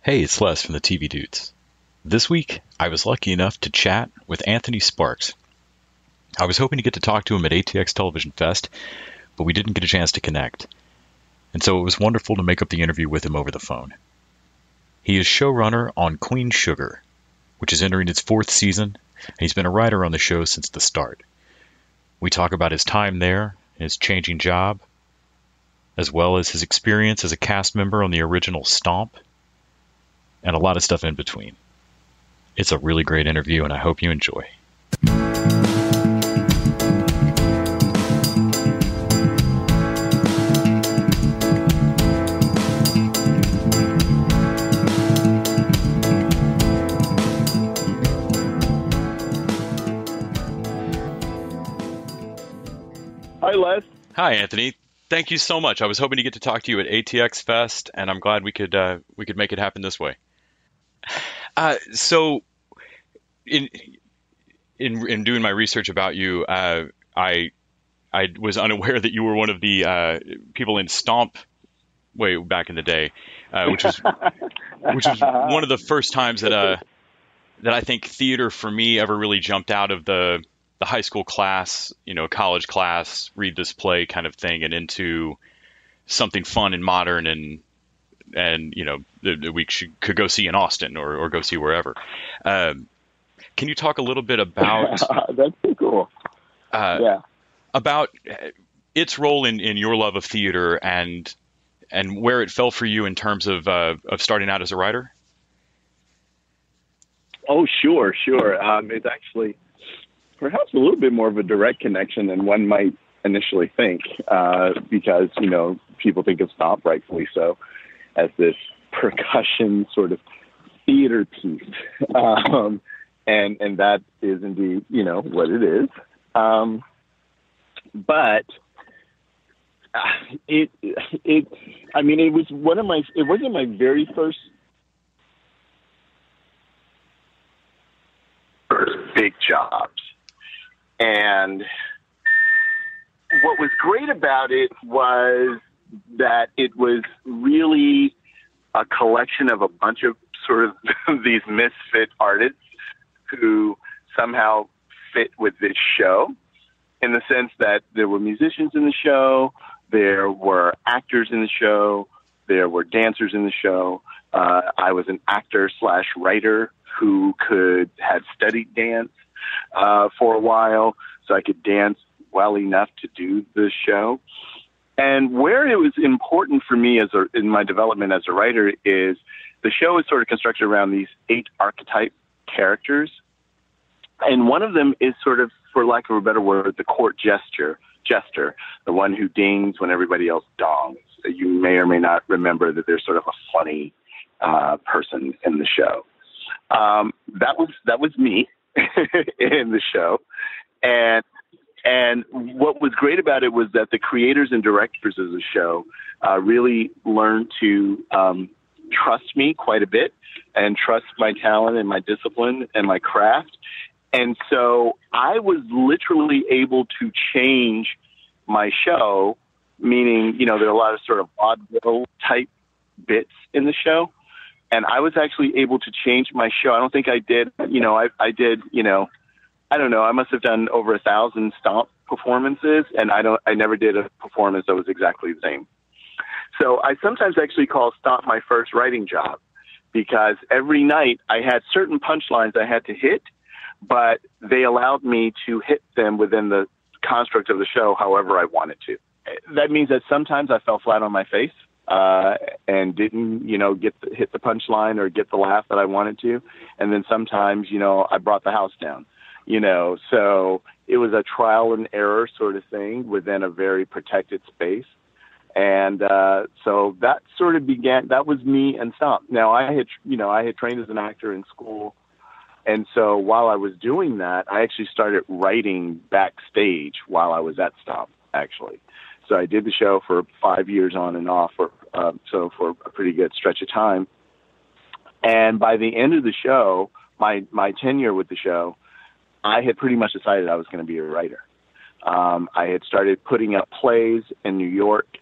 Hey, it's Les from the TV Dudes. This week, I was lucky enough to chat with Anthony Sparks. I was hoping to get to talk to him at ATX Television Fest, but we didn't get a chance to connect. And so it was wonderful to make up the interview with him over the phone. He is showrunner on Queen Sugar, which is entering its fourth season, and he's been a writer on the show since the start. We talk about his time there, his changing job, as well as his experience as a cast member on the original Stomp, and a lot of stuff in between. It's a really great interview, and I hope you enjoy. Hi, Les. Hi, Anthony. Thank you so much. I was hoping to get to talk to you at ATX Fest, and I'm glad we could make it happen this way. So, in doing my research about you, I was unaware that you were one of the people in Stomp way back in the day, which is one of the first times that I think theater for me ever really jumped out of the high school class, college class, read this play kind of thing, and into something fun and modern and that we could go see in Austin or go see wherever. Can you talk a little bit about that's pretty cool. About its role in your love of theater and where it fell for you in terms of starting out as a writer? Oh, sure. It's actually perhaps a little bit more of a direct connection than one might initially think, because people think of Stomp, rightfully so, as this percussion sort of theater piece. And that is indeed, what it is. But it wasn't my very first big jobs. And what was great about it was that it was really a collection of a bunch of sort of these misfit artists who somehow fit with this show, in the sense that there were musicians in the show, there were actors in the show, there were dancers in the show. I was an actor / writer who had studied dance for a while, so I could dance well enough to do the show. And where it was important for me in my development as a writer is the show is sort of constructed around these 8 archetype characters. And one of them is sort of, for lack of a better word, the court jester, the one who dings when everybody else dongs. You may or may not remember that there's sort of a funny person in the show. That was me in the show. And what was great about it was that the creators and directors of the show really learned to trust me quite a bit and trust my talent and my discipline and my craft. And so I was literally able to change my show, meaning, there are a lot of sort of vaudeville type bits in the show. And I was actually able to change my show. I don't think I did, I don't know. I must have done over 1,000 Stomp performances, and I never did a performance that was exactly the same. So I sometimes actually call Stomp my first writing job, because every night I had certain punchlines I had to hit, but they allowed me to hit them within the construct of the show however I wanted to. That means that sometimes I fell flat on my face and didn't, hit the punchline or get the laugh that I wanted to. And then sometimes, I brought the house down. So it was a trial and error sort of thing within a very protected space. And so that sort of began, that was me and Stomp. Now I had trained as an actor in school. And so while I was doing that, I actually started writing backstage while I was at Stomp, actually. So I did the show for 5 years on and off, for a pretty good stretch of time. And by the end of the show, my tenure with the show, I had pretty much decided I was going to be a writer. I had started putting up plays in New York,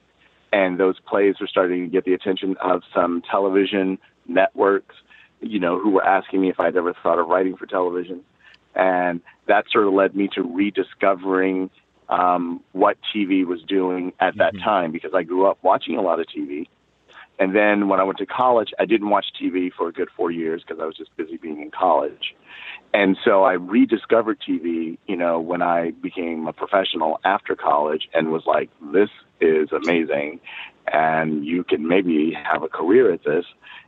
and those plays were starting to get the attention of some television networks, who were asking me if I'd ever thought of writing for television. And that sort of led me to rediscovering what TV was doing at that time, because I grew up watching a lot of TV. And then when I went to college, I didn't watch TV for a good 4 years because I was just busy being in college. And so I rediscovered TV, when I became a professional after college, and was like, this is amazing, and you can maybe have a career at this.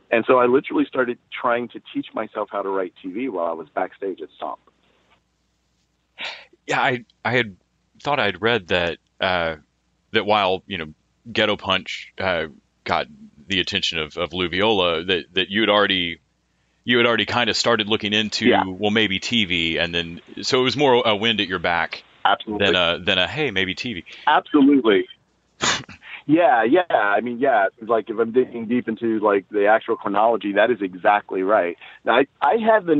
And so I literally started trying to teach myself how to write TV while I was backstage at Stomp. Yeah, I had thought I'd read that that while Ghetto Punch got the attention of Lou Viola, that you had already kind of started looking into well, maybe TV, and then so it was more a wind at your back Absolutely. than a hey, maybe TV. Absolutely. Yeah. I mean, like if I'm digging deep into like the actual chronology, that is exactly right. Now, I had a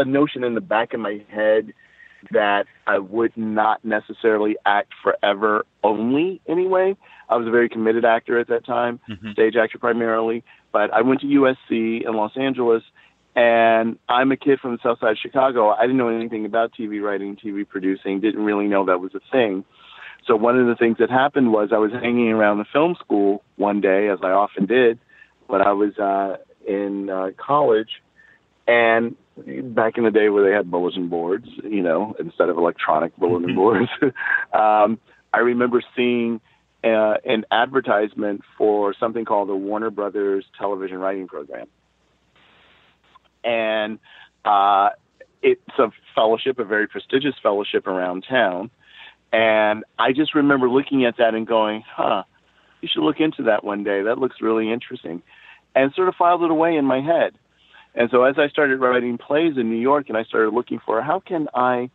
notion in the back of my head that I would not necessarily act forever only anyway. I was a very committed actor at that time, stage actor primarily, but I went to USC in Los Angeles, and I'm a kid from the south side of Chicago. I didn't know anything about TV writing, TV producing, didn't really know that was a thing. So one of the things that happened was I was hanging around the film school one day, as I often did, when I was in college, and back in the day where they had bulletin boards, instead of electronic bulletin boards, I remember seeing an advertisement for something called the Warner Brothers television writing program. And it's a fellowship, a very prestigious fellowship around town. And I just remember looking at that and going, you should look into that one day. That looks really interesting. And sort of filed it away in my head. And so as I started writing plays in New York, and I started looking for how can I,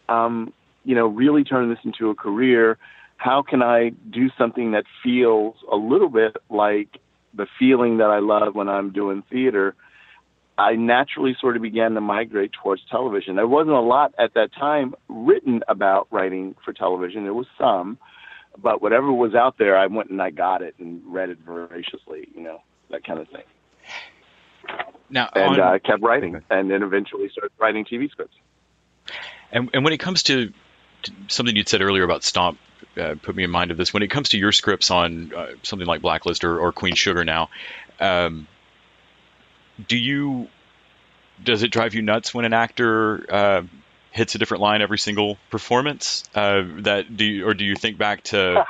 really turn this into a career? How can I do something that feels a little bit like the feeling that I love when I'm doing theater? I naturally sort of began to migrate towards television. There wasn't a lot at that time written about writing for television. There was some, but whatever was out there, I went and I got it and read it voraciously, that kind of thing. Now, I kept writing, and then eventually started writing TV scripts. And when it comes to something you'd said earlier about Stomp, put me in mind of this. When it comes to your scripts on something like Blacklist or Queen Sugar now, does it drive you nuts when an actor hits a different line every single performance? Do you think back to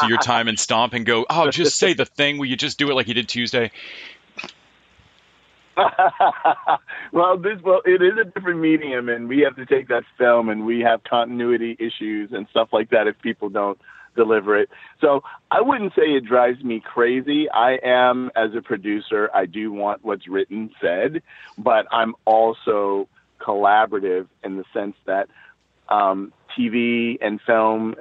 your time in Stomp and go, oh, just say the thing? Will you just do it like you did Tuesday? Well, it is a different medium, and we have to take that film, and we have continuity issues and stuff like that if people don't deliver it. So I wouldn't say it drives me crazy. I am, as a producer, I do want what's written said, but I'm also collaborative in the sense that TV and film,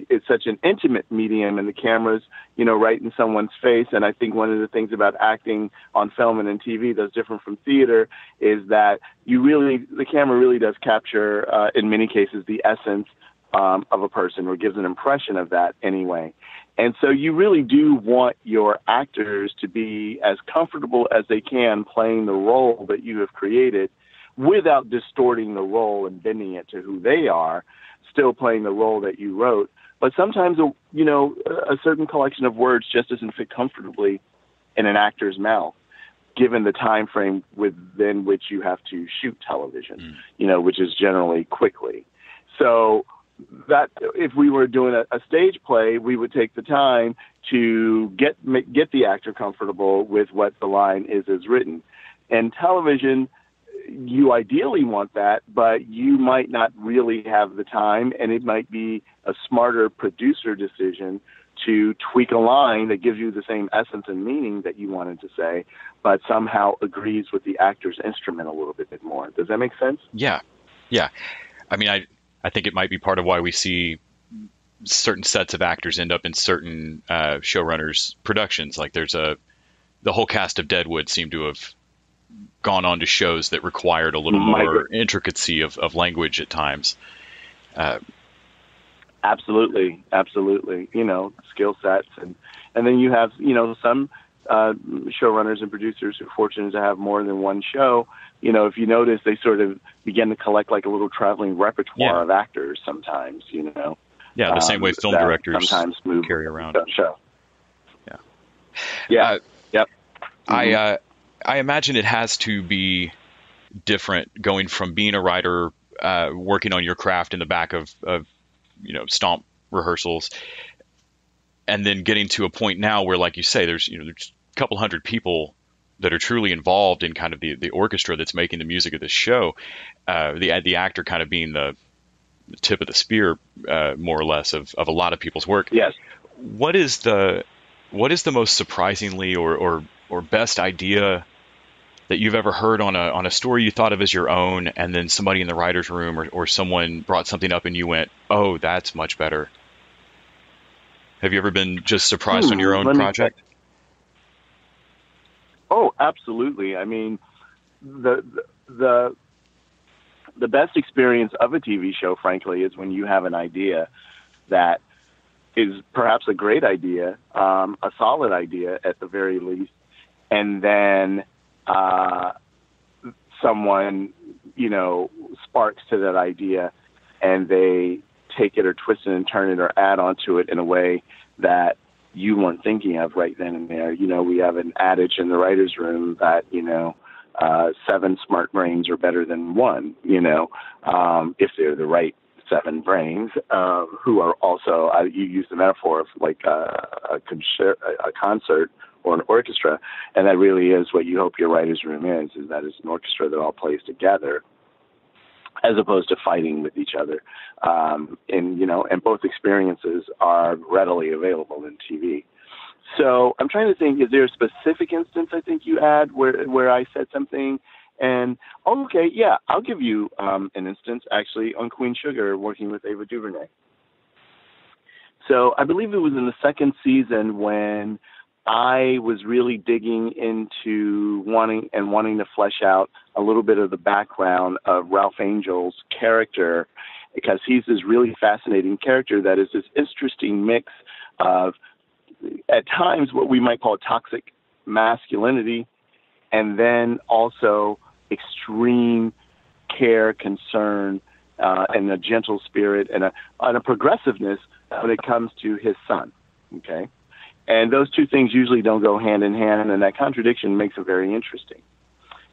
it's such an intimate medium, and the camera's, right in someone's face. And I think one of the things about acting on film and in TV that's different from theater is that the camera really does capture, in many cases, the essence of a person, or gives an impression of that anyway. And so you really do want your actors to be as comfortable as they can playing the role that you have created without distorting the role and bending it to who they are, still playing the role that you wrote. But sometimes, a certain collection of words just doesn't fit comfortably in an actor's mouth, given the time frame within which you have to shoot television, which is generally quickly. So that if we were doing a stage play, we would take the time to get the actor comfortable with what the line is as written. And television, you ideally want that, but you might not really have the time, and it might be a smarter producer decision to tweak a line that gives you the same essence and meaning that you wanted to say, but somehow agrees with the actor's instrument a little bit more. Does that make sense? Yeah. I mean, I think it might be part of why we see certain sets of actors end up in certain showrunners' productions. Like the whole cast of Deadwood seemed to have gone on to shows that required a little more intricacy of language at times. Absolutely. Skill sets. And then you have, some showrunners and producers who are fortunate to have more than one show, if you notice, they sort of begin to collect like a little traveling repertoire of actors sometimes, Yeah, the same way film that directors sometimes move carry around. Show. Yeah. Yeah. Yep. I imagine it has to be different going from being a writer, working on your craft in the back of Stomp rehearsals, and then getting to a point now where, like you say, there's a couple hundred people that are truly involved in kind of the orchestra that's making the music of this show. The actor kind of being the tip of the spear, more or less, of a lot of people's work. Yes. What is the most surprisingly or best idea that you've ever heard on a story you thought of as your own, and then somebody in the writer's room or someone brought something up and you went, "Oh, that's much better"? Have you ever been just surprised on your own project? Oh, absolutely. I mean, the best experience of a TV show, frankly, is when you have an idea that is perhaps a great idea, a solid idea at the very least, and then someone, sparks to that idea, and they take it or twist it and turn it or add onto it in a way that you weren't thinking of right then and there. We have an adage in the writer's room that, 7 smart brains are better than one, if they're the right 7 brains, who are also, you use the metaphor of like a concert or an orchestra, and that really is what you hope your writer's room is that it's an orchestra that all plays together, as opposed to fighting with each other. And both experiences are readily available in TV. So I'm trying to think, is there a specific instance I think you had where I said something and, okay, yeah, I'll give you an instance actually on Queen Sugar working with Ava DuVernay. So I believe it was in the second season when I was really digging into wanting to flesh out a little bit of the background of Ralph Angel's character, because he's this really fascinating character that is this interesting mix of, at times, what we might call toxic masculinity, and then also extreme care, concern, and a gentle spirit and a progressiveness when it comes to his son. Okay. And those two things usually don't go hand in hand, and that contradiction makes it very interesting.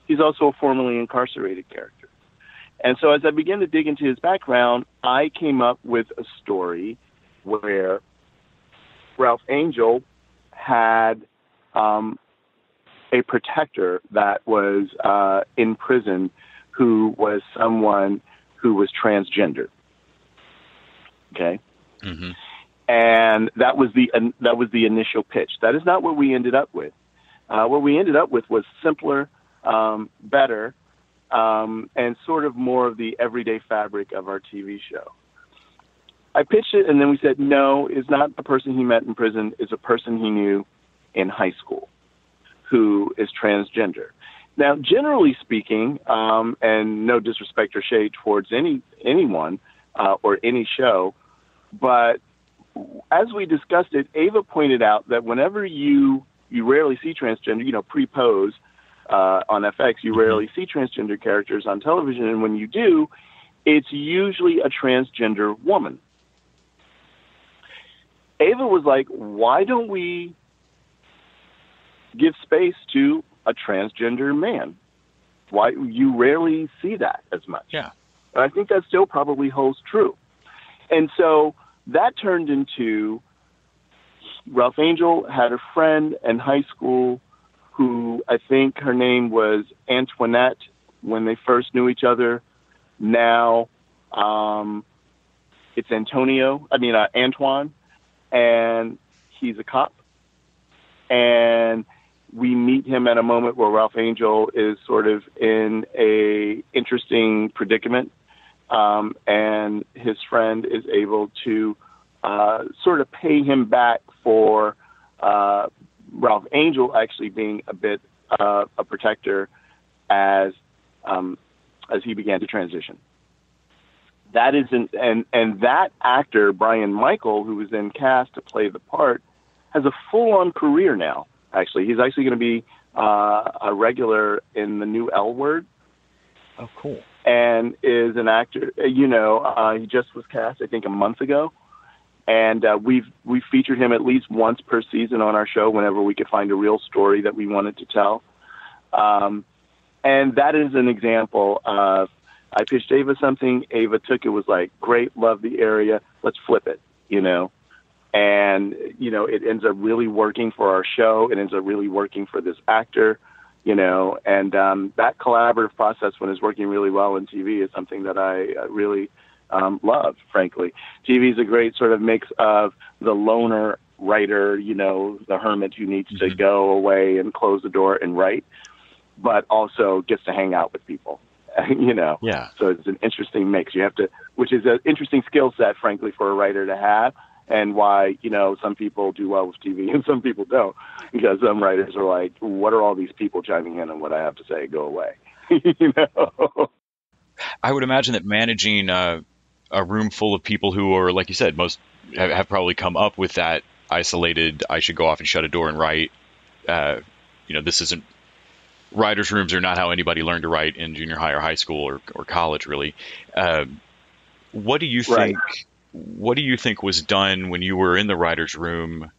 He's also a formerly incarcerated character. And so as I began to dig into his background, I came up with a story where Ralph Angel had a protector that was in prison who was someone who was transgender. Okay? Mm-hmm. And that was the initial pitch. That is not what we ended up with. What we ended up with was simpler, better, and sort of more of the everyday fabric of our TV show. I pitched it, and then we said, no, it's not a person he met in prison. It's a person he knew in high school who is transgender. Now, generally speaking, and no disrespect or shade towards anyone or any show, but as we discussed it, Ava pointed out that whenever you rarely see transgender, pre-pose on FX, you rarely see transgender characters on television, and when you do, it's usually a transgender woman. Ava was like, why don't we give space to a transgender man? Why you rarely see that as much. Yeah. And I think that still probably holds true. And so that turned into Ralph Angel had a friend in high school who I think her name was Antoinette when they first knew each other. Now it's Antoine, and he's a cop. And we meet him at a moment where Ralph Angel is sort of in a interesting predicament, and his friend is able to sort of pay him back for Ralph Angel actually being a bit a protector as he began to transition. That is and that actor, Brian Michael, who was then cast to play the part, has a full-on career now actually. He's actually going to be a regular in the new L Word. Oh, cool. And is an actor. He just was cast, I think, a month ago. And we've featured him at least once per season on our show whenever we could find a real story that we wanted to tell. And that is an example of, I pitched Ava something, Ava took it, was like, great, love the area, let's flip it, And, it ends up really working for our show. It ends up really working for this actor, and that collaborative process, when it's working really well in TV, is something that I really love, frankly. TV is a great sort of mix of the loner writer, the hermit who needs to go away and close the door and write, but also gets to hang out with people. Yeah. So it's an interesting mix. You have to, which is an interesting skill set, frankly, for a writer to have, and why, some people do well with TV and some people don't, because some writers are like, what are all these people chiming in on what I have to say? Go away. I would imagine that managing a room full of people who are, like you said, most have probably come up with that isolated, I should go off and shut a door and write. This isn't, writers' rooms are not how anybody learned to write in junior high or high school or college, really. What do you think? Right. What do you think was done when you were in the writer's room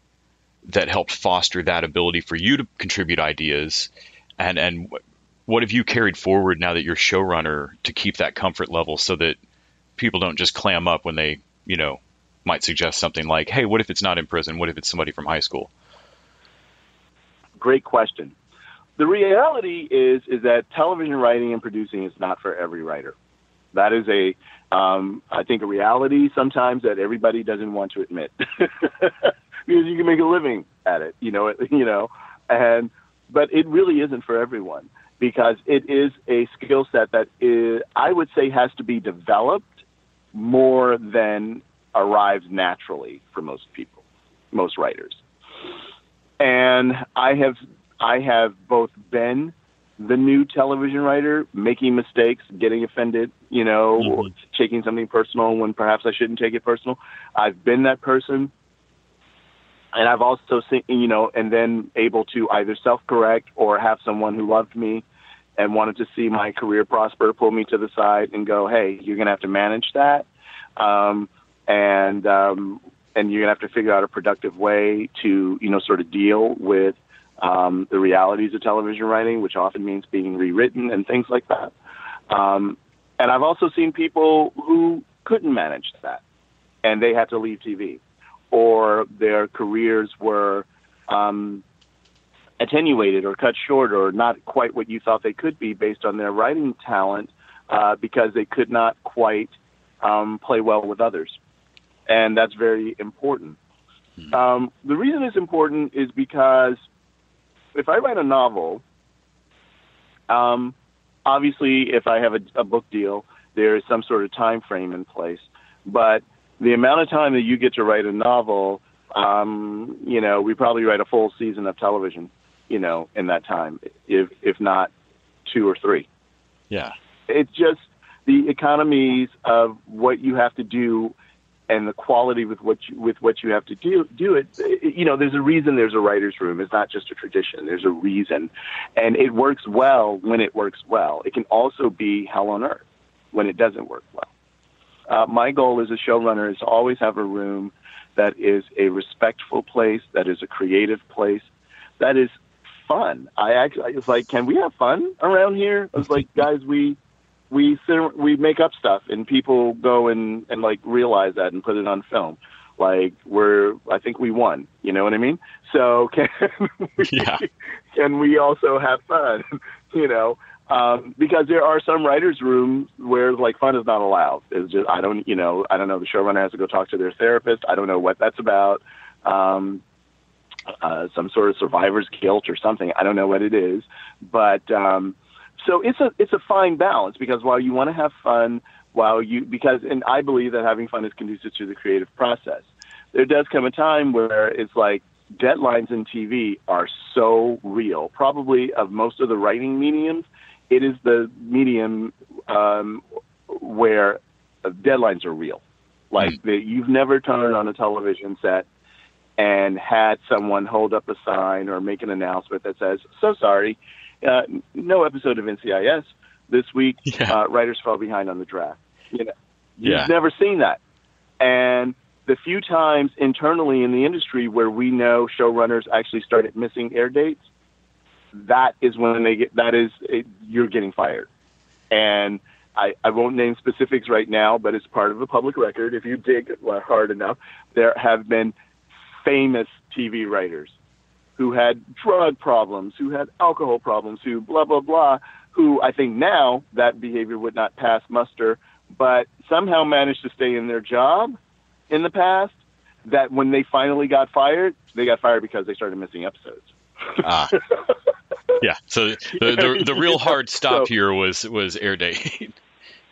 that helped foster that ability for you to contribute ideas? And what have you carried forward now that you're showrunner to keep that comfort level so that people don't just clam up when they, might suggest something like, hey, what if it's not in prison? What if it's somebody from high school? Great question. The reality is that television writing and producing is not for every writer. That is I think a reality sometimes that everybody doesn't want to admit, because you can make a living at it, but it really isn't for everyone, because it is a skill set that I would say has to be developed more than arrives naturally for most people, most writers. And I have both been the new television writer, making mistakes, getting offended, taking something personal when perhaps I shouldn't take it personal. I've been that person. And I've also seen, and then able to either self-correct or have someone who loved me and wanted to see my career prosper, pull me to the side and go, hey, you're going to have to manage that. And you're going to have to figure out a productive way to, sort of deal with the realities of television writing, which often means being rewritten and things like that. And I've also seen people who couldn't manage that, and they had to leave TV, or their careers were attenuated or cut short or not quite what you thought they could be based on their writing talent, because they could not quite play well with others. And that's very important. The reason it's important is because if I write a novel, obviously if I have a book deal, there is some sort of time frame in place. But the amount of time that you get to write a novel, we probably write a full season of television, in that time, if not 2 or 3. Yeah. It's just the economies of what you have to do and the quality with what you have to do it. There's a reason there's a writer's room. It's not just a tradition. There's a reason. And it works well when it works well. It can also be hell on earth when it doesn't work well. My goal as a showrunner is to always have a room that is a respectful place, that is a creative place, that is fun. I was like, can we have fun around here? I was like, guys, we make up stuff and people go and like realize that and put it on film. Like I think we won, you know what I mean? So can we also have fun, because there are some writers' rooms where like fun is not allowed. It's just, I don't know. The showrunner has to go talk to their therapist. I don't know what that's about. Some sort of survivor's guilt or something. I don't know what it is, but, so it's a fine balance, because while you want to have fun, and I believe that having fun is conducive to the creative process, there does come a time where it's like deadlines in TV are so real. Probably of most of the writing mediums, it is the medium where deadlines are real. Like you've never turned on a television set and had someone hold up a sign or make an announcement that says, "So sorry, no episode of NCIS this week. Yeah. Writers fell behind on the draft." You've Yeah. never seen that. And the few times internally in the industry where we know showrunners actually started missing air dates, that is when you're getting fired. And I won't name specifics right now, but it's part of the public record. If you dig hard enough, there have been famous TV writers who had drug problems, who had alcohol problems, who blah, blah, blah, who I think now that behavior would not pass muster, but somehow managed to stay in their job in the past, that when they finally got fired, they got fired because they started missing episodes. Yeah. So the real hard stop here was air date.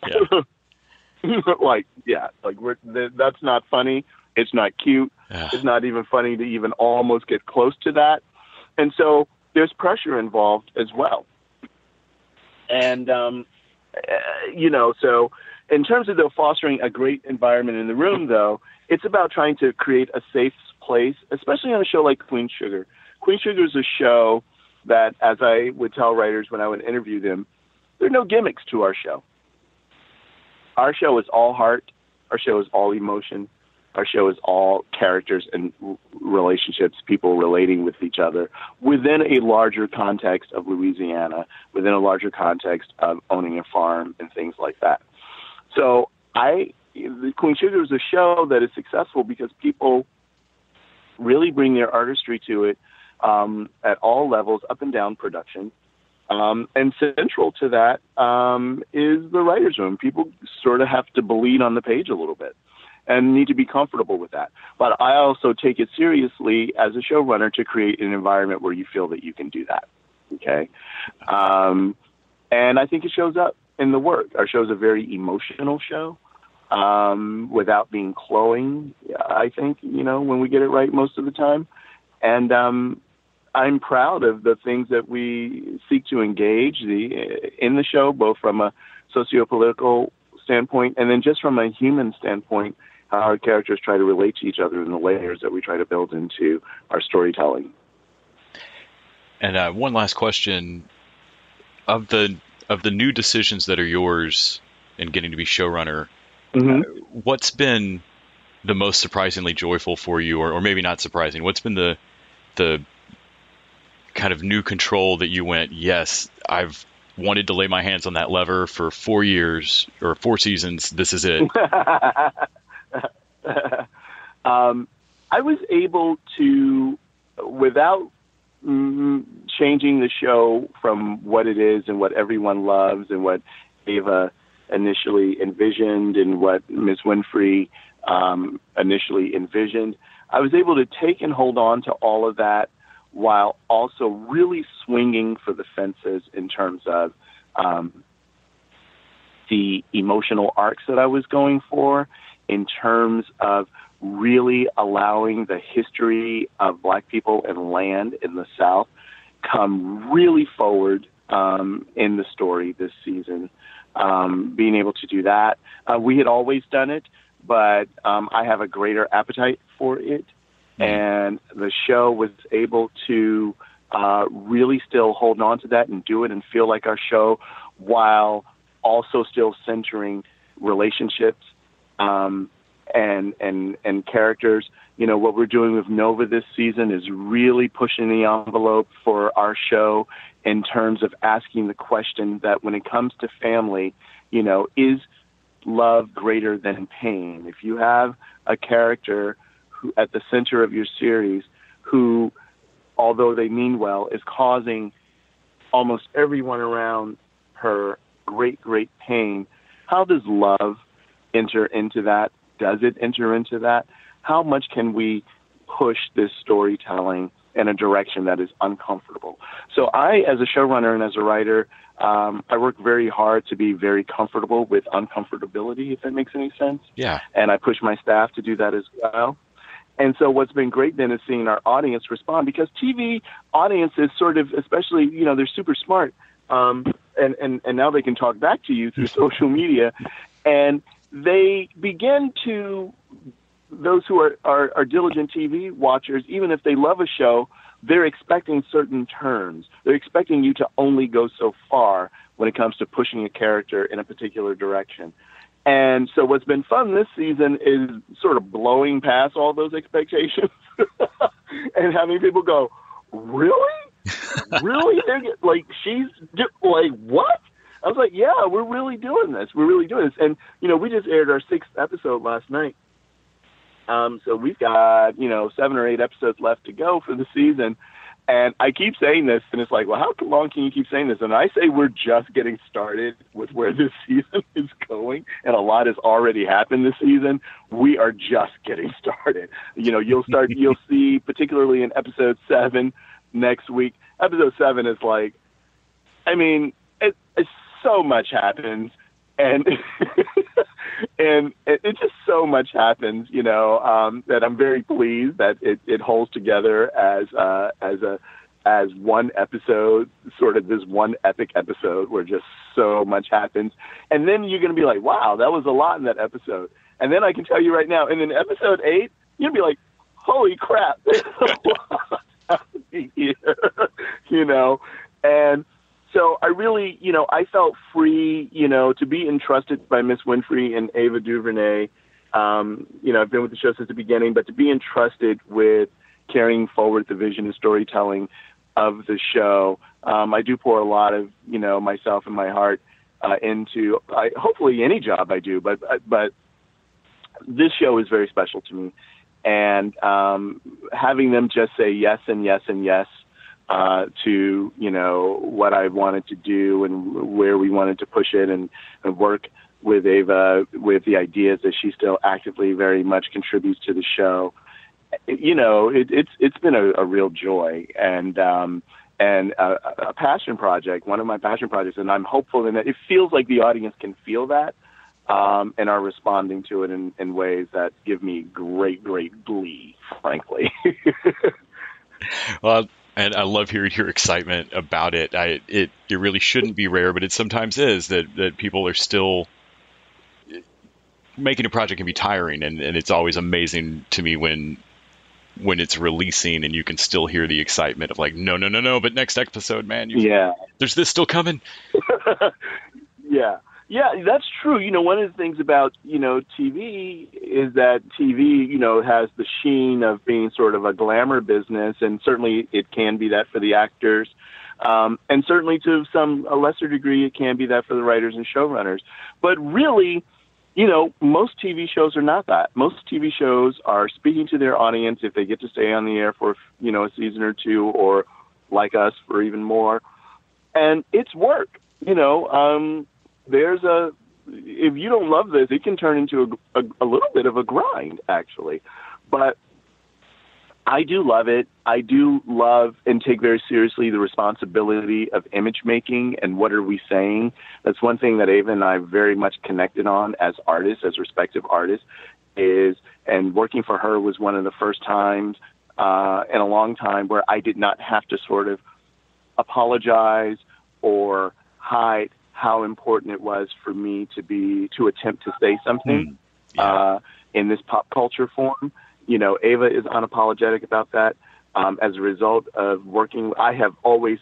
Yeah. That's not funny. It's not cute. It's not even funny to even almost get close to that. And so there's pressure involved as well. And, so in terms of fostering a great environment in the room, though, it's about trying to create a safe place, especially on a show like Queen Sugar. Queen Sugar is a show that, as I would tell writers when I would interview them, there are no gimmicks to our show. Our show is all heart. Our show is all emotion. Our show is all characters and relationships, people relating with each other within a larger context of Louisiana, within a larger context of owning a farm and things like that. So the Queen Sugar is a show that is successful because people really bring their artistry to it at all levels, up and down production. And central to that is the writer's room. People sort of have to bleed on the page a little bit and need to be comfortable with that. But I also take it seriously as a showrunner to create an environment where you feel that you can do that. Okay. And I think it shows up in the work. Our show is a very emotional show, without being cloying, I think, when we get it right most of the time. And I'm proud of the things that we seek to engage in the show, both from a socio-political standpoint and then just from a human standpoint, how our characters try to relate to each other in the layers that we try to build into our storytelling. And one last question. Of the new decisions that are yours in getting to be showrunner, what's been the most surprisingly joyful for you, or maybe not surprising? What's been the kind of new control that you went, yes, I've wanted to lay my hands on that lever for 4 years or 4 seasons. This is it. I was able to, without changing the show from what it is and what everyone loves and what Ava initially envisioned and what Ms. Winfrey initially envisioned, I was able to take and hold on to all of that while also really swinging for the fences in terms of the emotional arcs that I was going for, in terms of really allowing the history of Black people and land in the South come really forward in the story this season. Being able to do that. We had always done it, but I have a greater appetite for it. And the show was able to really still hold on to that and do it and feel like our show, while also still centering relationships and characters. What we're doing with Nova this season is really pushing the envelope for our show in terms of asking the question that when it comes to family, is love greater than pain? If you have a character who at the center of your series who, although they mean well, is causing almost everyone around her great, great pain, how does love enter into that? Does it enter into that? How much can we push this storytelling in a direction that is uncomfortable? So I, as a showrunner and as a writer, I work very hard to be very comfortable with uncomfortability, if that makes any sense. Yeah. And I push my staff to do that as well. And so what's been great then is seeing our audience respond, because TV audiences sort of, especially, they're super smart. And now they can talk back to you through social media, and they begin to those who are diligent TV watchers, even if they love a show, they're expecting certain turns. They're expecting you to only go so far when it comes to pushing a character in a particular direction. And so what's been fun this season is sort of blowing past all those expectations and having people go, really? Really? Like, like, what? I was like, yeah, we're really doing this. We're really doing this. And, we just aired our 6th episode last night. So we've got, 7 or 8 episodes left to go for the season. And I keep saying this, and it's like, well, how long can you keep saying this? And I say we're just getting started with where this season is going, and a lot has already happened this season. We are just getting started. You'll see, particularly in episode 7 next week. Episode 7 is like, it's so much happens, and and it just so much happens, that I'm very pleased that it holds together as one episode, sort of this one epic episode where just so much happens. And then you're going to be like, wow, that was a lot in that episode. And then I can tell you right now, and in episode 8, you're going to be like, holy crap, there's a lot happening here, And so I really, I felt free, to be entrusted by Miss Winfrey and Ava DuVernay. I've been with the show since the beginning, but to be entrusted with carrying forward the vision and storytelling of the show, I do pour a lot of, myself and my heart into hopefully any job I do, but this show is very special to me. And having them just say yes and yes and yes to, what I wanted to do and where we wanted to push it and work with Ava with the ideas that she still actively very much contributes to the show. It's been a real joy and a passion project, one of my passion projects. And I'm hopeful that it feels like the audience can feel that and are responding to it in ways that give me great glee, frankly. Well, and I love hearing your excitement about it. It really shouldn't be rare, but it sometimes is that people are still making a project can be tiring, and it's always amazing to me when it's releasing and you can still hear the excitement of like, no, but next episode, man, there's this still coming. Yeah, that's true. One of the things about, TV is that TV, has the sheen of being sort of a glamour business, and certainly it can be that for the actors. And certainly to a lesser degree, it can be that for the writers and showrunners. But really, most TV shows are not that. Most TV shows are speaking to their audience if they get to stay on the air for, a season or two, or like us for even more. And it's work, if you don't love this, it can turn into a little bit of a grind, actually. But I do love it. I do love and take very seriously the responsibility of image making and what are we saying. That's one thing that Ava and I very much connected on as artists, as respective artists, and working for her was one of the first times in a long time where I did not have to sort of apologize or hide how important it was for me to attempt to say something in this pop culture form. Ava is unapologetic about that. As a result of working, I have always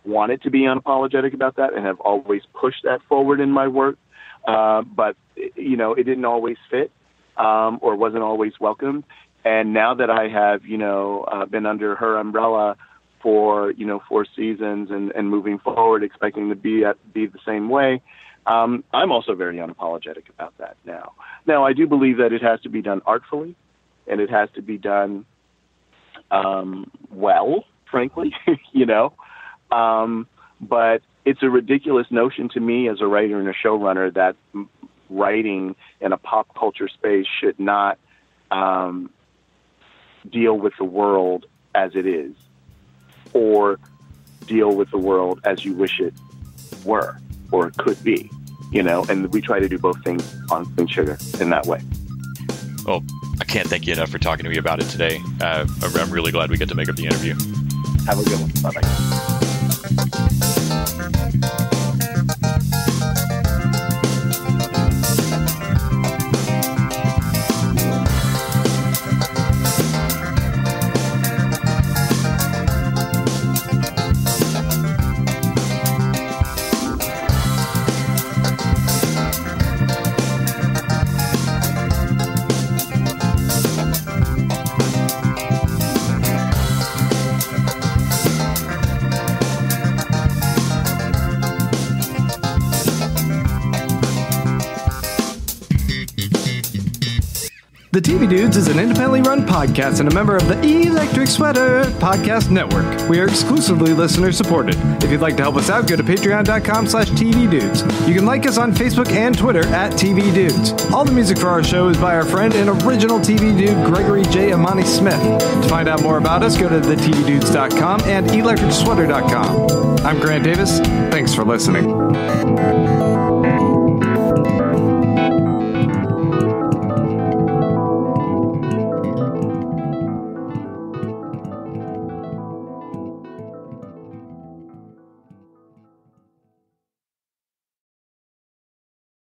wanted to be unapologetic about that and have always pushed that forward in my work. But, it didn't always fit or wasn't always welcomed. And now that I have, been under her umbrella for 4 seasons and moving forward, expecting to be the same way, I'm also very unapologetic about that now. Now, I do believe that it has to be done artfully, and it has to be done well, frankly, but it's a ridiculous notion to me as a writer and a showrunner that writing in a pop culture space should not deal with the world as it is, or deal with the world as you wish it were or it could be, and we try to do both things on Clean Sugar in that way. Well, I can't thank you enough for talking to me about it today. I'm really glad we get to make up the interview. Have a good one. Bye-bye. The TV Dudes is an independently run podcast and a member of the Electric Sweater Podcast Network. We are exclusively listener supported. If you'd like to help us out, go to patreon.com/tvdudes. You can like us on Facebook and Twitter at TV Dudes. All the music for our show is by our friend and original TV dude, Gregory J. Amani Smith. To find out more about us, go to thetvdudes.com and electricsweater.com. I'm Grant Davis. Thanks for listening.